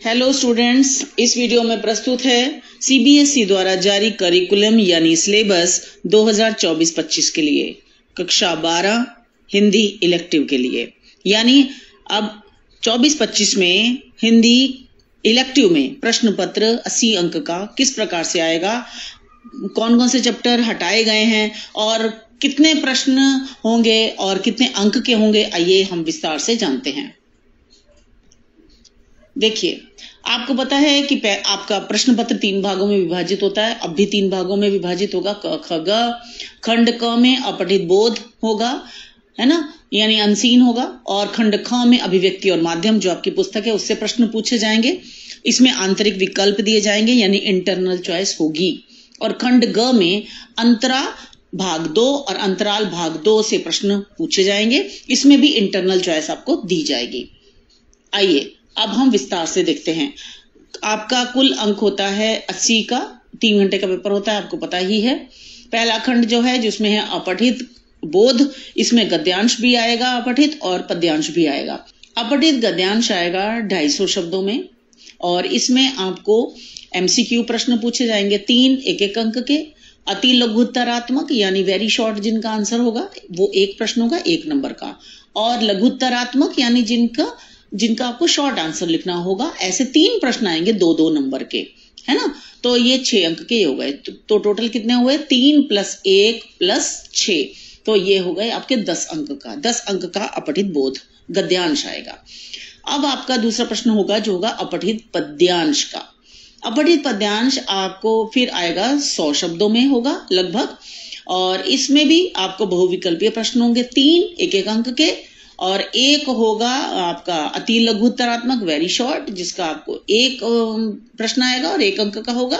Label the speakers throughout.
Speaker 1: Hello students, इस video में प्रस्तुत है सीबीएसई द्वारा जारी करिकुलम यानी सिलेबस 2024-25 के लिए कक्षा 12 हिंदी इलेक्टिव के लिए। यानी अब 24-25 में हिंदी इलेक्टिव में प्रश्न पत्र 80 अंक का किस प्रकार से आएगा, कौन कौन से चैप्टर हटाए गए हैं और कितने प्रश्न होंगे और कितने अंक के होंगे, आइए हम विस्तार से जानते हैं। देखिए, आपको पता है कि आपका प्रश्न पत्र 3 भागों में विभाजित होता है। अब भी 3 भागों में विभाजित होगा। क ख ग। खंड क में अपठित बोध होगा, है ना, यानी अनसीन होगा, और खंड ख में अभिव्यक्ति और माध्यम जो आपकी पुस्तक है उससे प्रश्न पूछे जाएंगे। इसमें आंतरिक विकल्प दिए जाएंगे यानी इंटरनल चॉइस होगी। और खंड ग में अंतरा भाग 2 और अंतराल भाग 2 से प्रश्न पूछे जाएंगे। इसमें भी इंटरनल चॉइस आपको दी जाएगी। आइए अब हम विस्तार से देखते हैं। आपका कुल अंक होता है 80 का, 3 घंटे का पेपर होता है, आपको पता ही है। पहला खंड जो है जिसमें है अपठित बोध, इसमें गद्यांश भी आएगा अपठित और पद्यांश भी आएगा। अपठित गद्यांश आएगा 250 शब्दों में और इसमें आपको एमसीक्यू प्रश्न पूछे जाएंगे 3 1-1 अंक के। अति लघुत्तरात्मक यानी वेरी शॉर्ट जिनका आंसर होगा वो 1 प्रश्न होगा 1 नंबर का, और लघुत्तरात्मक यानी जिनका आपको शॉर्ट आंसर लिखना होगा, ऐसे 3 प्रश्न आएंगे 2-2 नंबर के, है ना। तो ये 6 अंक के हो गए। तो टोटल कितने हुए? 3 + 1 + 6, तो ये हो गए आपके 10 अंक का। 10 अंक का अपठित बोध गद्यांश आएगा। अब आपका दूसरा प्रश्न होगा जो होगा अपठित पद्यांश का। अपठित पद्यांश आपको फिर आएगा 100 शब्दों में होगा लगभग, और इसमें भी आपको बहुविकल्पीय प्रश्न होंगे 3 1-1 अंक के, और 1 होगा आपका अति लघुत्तरात्मक वेरी शॉर्ट जिसका आपको 1 प्रश्न आएगा और 1 अंक का होगा,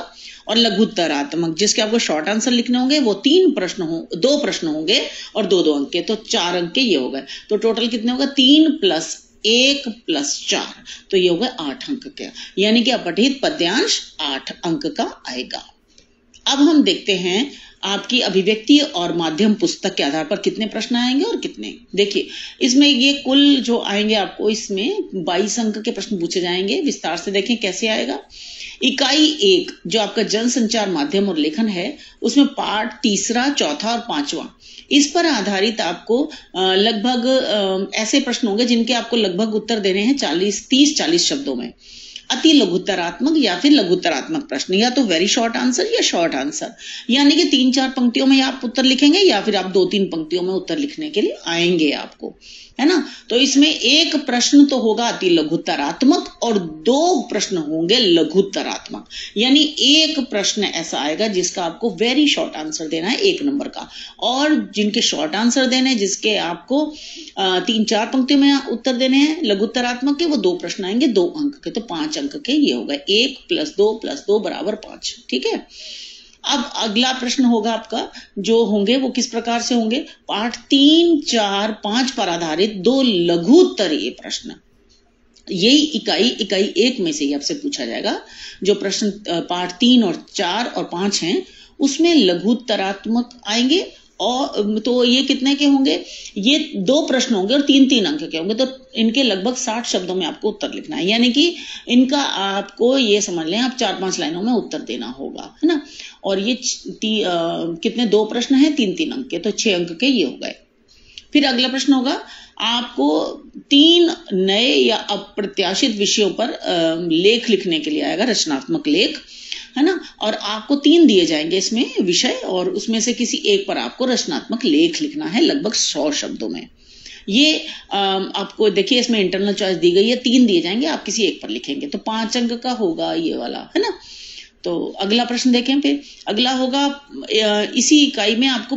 Speaker 1: और लघुत्तरात्मक जिसके आपको शॉर्ट आंसर लिखने होंगे वो 2 प्रश्न होंगे और 2-2 अंक के, तो 4 अंक के ये हो गए। तो टोटल कितने होगा? 3 + 1 + 4, तो ये हो गए 8 अंक के, यानी कि अपठित पद्यांश 8 अंक का आएगा। अब हम देखते हैं आपकी अभिव्यक्ति और माध्यम पुस्तक के आधार पर कितने प्रश्न आएंगे और कितने। देखिए, इसमें ये कुल जो आएंगे आपको इसमें 22 अंक के प्रश्न पूछे जाएंगे। विस्तार से देखें कैसे आएगा। इकाई 1 जो आपका जनसंचार माध्यम और लेखन है, उसमें पाठ 3, 4 और 5वां, इस पर आधारित आपको लगभग ऐसे प्रश्न होंगे जिनके आपको लगभग उत्तर देने हैं 30-40 शब्दों में। अति लघुत्तरात्मक या फिर लघुत्तरात्मक प्रश्न, या तो वेरी शॉर्ट आंसर या शॉर्ट आंसर, यानी कि 3-4 पंक्तियों में आप उत्तर लिखेंगे या फिर आप 2-3 पंक्तियों में उत्तर लिखने के लिए आएंगे आपको, है ना। तो इसमें 1 प्रश्न तो होगा अति लघुत्तरात्मक और 2 प्रश्न होंगे लघुत्तरात्मक, यानी 1 प्रश्न ऐसा आएगा जिसका आपको वेरी शॉर्ट आंसर देना है 1 नंबर का, और जिनके शॉर्ट आंसर देने हैं जिसके आपको 3-4 पंक्तियों में उत्तर देने हैं लघुत्तरात्मक के, वो 2 प्रश्न आएंगे 2 अंक के, तो 5 अंक के ये हो गए। 1 + 2 + 2 = 5, ठीक है। अब अगला प्रश्न होगा आपका, जो होंगे वो किस प्रकार से होंगे? पाठ 3, 4, 5 पर आधारित 2 लघुत्तरीय प्रश्न। यही इकाई 1 में से ही आपसे पूछा जाएगा। जो प्रश्न पाठ 3 और 4 और 5 हैं उसमें लघुत्तरात्मक आएंगे, और तो ये कितने के होंगे? ये 2 प्रश्न होंगे और 3-3 अंक के होंगे, तो इनके लगभग 60 शब्दों में आपको उत्तर लिखना है, यानी कि इनका आपको ये समझ लें आप 4-5 लाइनों में उत्तर देना होगा, है ना। और ये कितने 2 प्रश्न हैं 3-3 अंक के, तो 6 अंक के ये हो गए। फिर अगला प्रश्न होगा आपको 3 नए या अप्रत्याशित विषयों पर लेख लिखने के लिए आएगा, रचनात्मक लेख, है ना। और आपको 3 दिए जाएंगे इसमें विषय, और उसमें से किसी एक पर आपको रचनात्मक लेख लिखना है लगभग 100 शब्दों में। ये आपको देखिए इसमें इंटरनल चॉइस दी गई है, 3 दिए जाएंगे, आप किसी एक पर लिखेंगे, तो 5 अंक का होगा ये वाला, है ना। तो अगला प्रश्न देखें। फिर अगला होगा इसी इकाई में आपको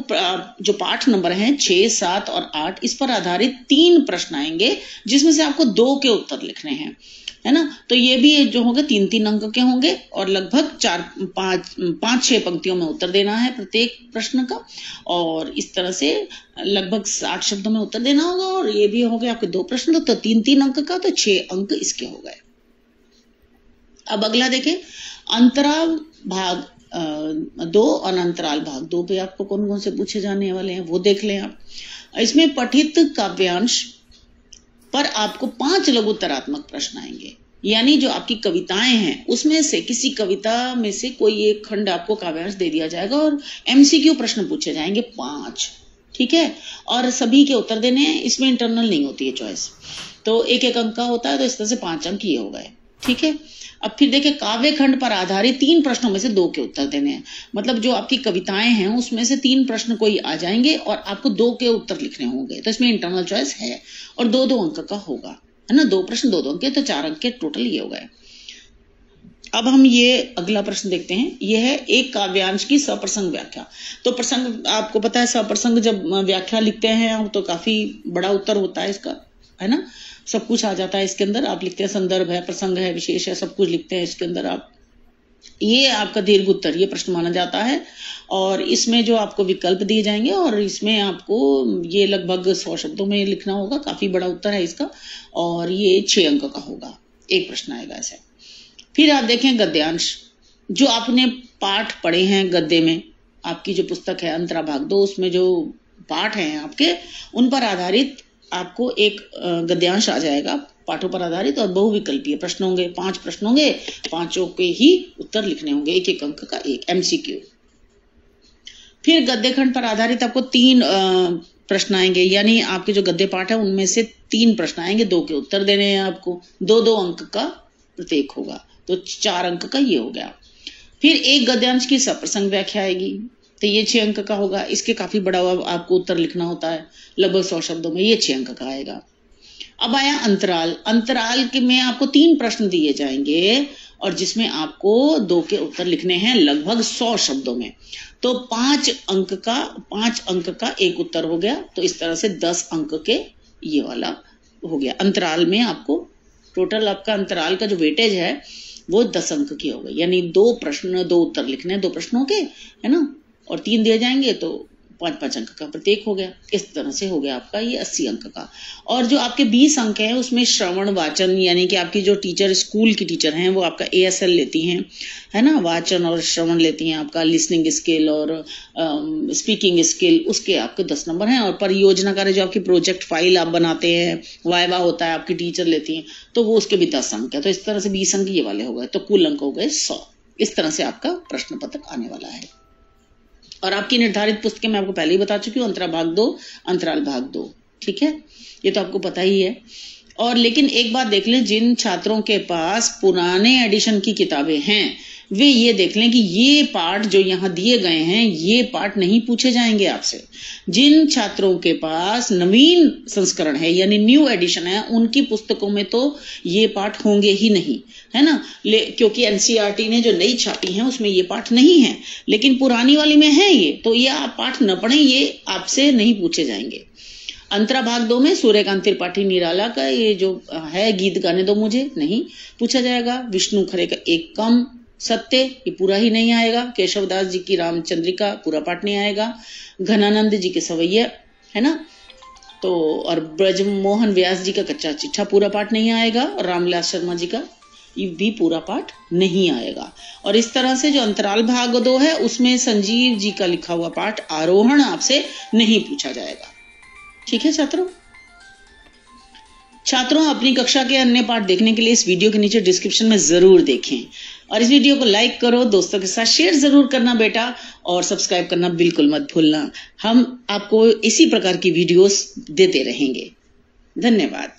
Speaker 1: जो पाठ नंबर हैं 6, 7 और 8, इस पर आधारित 3 प्रश्न आएंगे जिसमें से आपको 2 के उत्तर लिखने हैं, है ना। तो ये भी जो होंगे 3-3 अंक के होंगे, और लगभग 5-6 पंक्तियों में उत्तर देना है प्रत्येक प्रश्न का, और इस तरह से लगभग 60 शब्दों में उत्तर देना होगा। और ये भी हो गए आपके 2 प्रश्न, तो 3-3 अंक का, तो 6 अंक इसके हो गए। अब अगला देखें, अंतराल भाग 2 और अंतराल भाग 2 पे आपको कौन कौन से पूछे जाने वाले हैं वो देख लें आप। इसमें पठित काव्यांश पर आपको 5 लघुत्तरात्मक प्रश्न आएंगे, यानी जो आपकी कविताएं हैं उसमें से किसी कविता में से कोई एक खंड आपको काव्यांश दे दिया जाएगा और एमसीक्यू प्रश्न पूछे जाएंगे 5, ठीक है, और सभी के उत्तर देने हैं। इसमें इंटरनल नहीं होती है चॉइस, तो एक एक अंक का होता है, तो इस तरह से 5 अंक ये हो गए, ठीक है। अब फिर देखिए, काव्य खंड पर आधारित 3 प्रश्नों में से 2 के उत्तर देने हैं। मतलब जो आपकी कविताएं हैं उसमें से 3 प्रश्न कोई आ जाएंगे और आपको 2 के उत्तर लिखने होंगे, तो इसमें इंटरनल चॉइस है और 2-2 अंक का होगा, है ना। 2 प्रश्न 2-2 अंक के, तो 4 अंक के टोटल ये हो गए। अब हम ये अगला प्रश्न देखते हैं। यह है एक काव्यांश की सप्रसंग व्याख्या। तो प्रसंग आपको पता है, सप्रसंग जब व्याख्या लिखते हैं हम तो काफी बड़ा उत्तर होता है इसका, है ना। सब कुछ आ जाता है इसके अंदर। आप लिखते हैं संदर्भ है, प्रसंग है, विशेष है, सब कुछ लिखते हैं इसके अंदर आप। ये आपका दीर्घ उत्तर ये प्रश्न माना जाता है और इसमें जो आपको विकल्प दिए जाएंगे और इसमें आपको ये लगभग 100 शब्दों में लिखना होगा। काफी बड़ा उत्तर है इसका और ये 6 अंक का होगा। एक प्रश्न आएगा ऐसे। फिर आप देखें गद्यांश। जो आपने पाठ पढ़े हैं गद्य में, आपकी जो पुस्तक है अंतरा भाग 2, उसमें जो पाठ हैं आपके, उन पर आधारित आपको एक गद्यांश आ जाएगा, पाठों पर आधारित, और बहुविकल्पीय प्रश्न होंगे। 5 प्रश्न होंगे, 5 के ही उत्तर लिखने होंगे, एक एक अंक का एक एमसीक्यू। फिर गद्य खंड पर आधारित आपको 3 प्रश्न आएंगे, यानी आपके जो गद्य पाठ है उनमें से 3 प्रश्न आएंगे, 2 के उत्तर देने हैं आपको। 2-2 अंक का प्रत्येक होगा, तो 4 अंक का ये हो गया। फिर एक गद्यांश की सप्रसंग व्याख्या आएगी, तो ये 6 अंक का होगा। इसके काफी बड़ा आपको उत्तर लिखना होता है, लगभग 100 शब्दों में, ये 6 अंक का आएगा। अब आया अंतराल। अंतराल के में आपको 3 प्रश्न दिए जाएंगे और जिसमें आपको 2 के उत्तर लिखने हैं लगभग 100 शब्दों में, तो 5 अंक का एक उत्तर हो गया। तो इस तरह से 10 अंक के ये वाला हो गया। अंतराल में आपको टोटल आपका अंतराल का जो वेटेज है वो 10 अंक की हो गई, यानी 2 प्रश्न 2 उत्तर लिखने हैं 2 प्रश्नों के, है ना, और 3 दिए जाएंगे तो 5-5 अंक का प्रत्येक हो गया। इस तरह से हो गया आपका ये 80 अंक का। और जो आपके 20 अंक हैं उसमें श्रवण वाचन, यानी कि आपकी जो टीचर स्कूल की टीचर हैं वो आपका ASL लेती हैं, है ना, वाचन और श्रवण लेती हैं, आपका लिसनिंग स्किल और स्पीकिंग स्किल, उसके आपके 10 नंबर हैं। और परियोजना कार्य जो आपकी प्रोजेक्ट फाइल आप बनाते हैं, वाइवा होता है, आपकी टीचर लेती हैं, तो वो उसके भी 10 अंक है। तो इस तरह से 20 अंक ये वाले हो गए, तो कुल अंक हो गए 100। इस तरह से आपका प्रश्न पत्र आने वाला है। और आपकी निर्धारित पुस्तकें मैं आपको पहले ही बता चुकी हूँ, अंतरा भाग 2, अंतराल भाग 2, ठीक है, ये तो आपको पता ही है। और लेकिन एक बात देख लें, जिन छात्रों के पास पुराने एडिशन की किताबें हैं वे ये देख लें कि ये पाठ जो यहाँ दिए गए हैं ये पाठ नहीं पूछे जाएंगे आपसे। जिन छात्रों के पास नवीन संस्करण है यानी न्यू एडिशन है, उनकी पुस्तकों में तो ये पाठ होंगे ही नहीं, है ना, क्योंकि NCERT ने जो नई छापी है उसमें ये पाठ नहीं है, लेकिन पुरानी वाली में है ये, तो ये आप पाठ न पढ़ें, ये आपसे नहीं पूछे जाएंगे। अंतरा भाग 2 में सूर्यकांत त्रिपाठी निराला का ये जो है गीत गाने दो मुझे नहीं पूछा जाएगा। विष्णु खरे का एक कम सत्य, ये पूरा ही नहीं आएगा। केशवदास जी की रामचंद्रिका पूरा पाठ नहीं आएगा। घनानंद जी के सवैया, है ना, तो और ब्रजमोहन व्यास जी का कच्चा चिट्ठा पूरा पाठ नहीं आएगा। और रामविलास शर्मा जी का ये भी पूरा पाठ नहीं आएगा। और इस तरह से जो अंतराल भाग 2 है उसमें संजीव जी का लिखा हुआ पाठ आरोहण आपसे नहीं पूछा जाएगा। ठीक है छात्रों, अपनी कक्षा के अन्य पाठ देखने के लिए इस वीडियो के नीचे डिस्क्रिप्शन में जरूर देखें और इस वीडियो को लाइक करो, दोस्तों के साथ शेयर जरूर करना बेटा, और सब्सक्राइब करना बिल्कुल मत भूलना। हम आपको इसी प्रकार की वीडियोस देते रहेंगे। धन्यवाद।